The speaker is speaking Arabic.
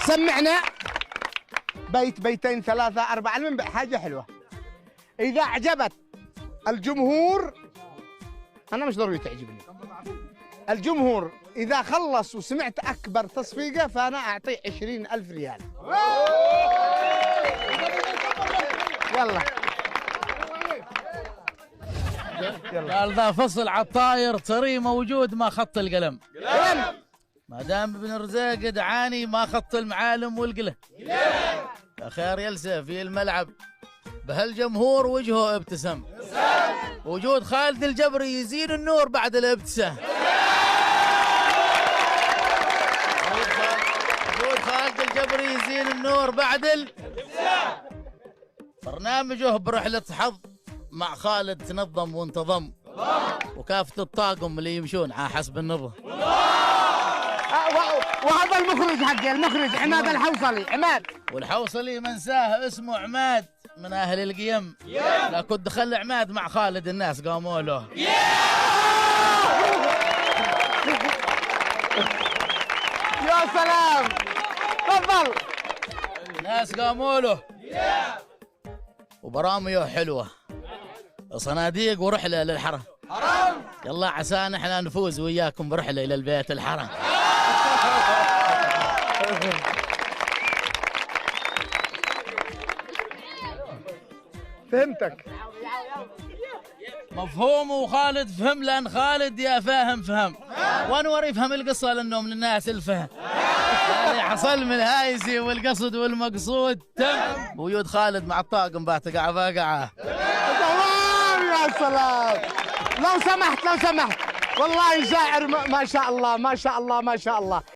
سمعنا بيت بيتين ثلاثة أربعة، المهم حاجة حلوة. إذا أعجبت الجمهور، أنا مش ضروري تعجبني الجمهور، إذا خلص وسمعت أكبر تصفيقة فأنا أعطيه 20,000 ريال. يلا قال ذا فصل على الطاير تري موجود ما خط القلم. ما دام ابن رزاق دعاني ما خط المعالم والقلم. يا خير يلسى في الملعب بهالجمهور وجهه ابتسم. وجود خالد الجبري يزيد النور بعد الابتسام. وجود خالد الجبري يزيد النور بعد الابتسام. برنامجه برحلة حظ مع خالد تنظم وانتظم، وكافة الطاقم اللي يمشون على حسب النظم. وهذا المخرج حقي، المخرج عماد الحوصلي. عماد والحوصلي منساه اسمه عماد من اهل القيم. لا كنت دخل عماد مع خالد الناس قاموا له. يا سلام، تفضل. الناس قاموا له. وبرامجه حلوه، صناديق ورحله للحرم. يلا عسانا احنا نفوز وياكم برحله الى البيت الحرم. فهمتك. مفهوم، وخالد فهم لان خالد يا فاهم فهم، وانور يفهم القصه لانه من الناس الفهم. اللي حصل من الهايسي والقصد والمقصود تم. وجود خالد مع الطاقم باتقع فقعه. تمام يا سلام. لو سمحت والله شاعر ما شاء الله ما شاء الله ما شاء الله.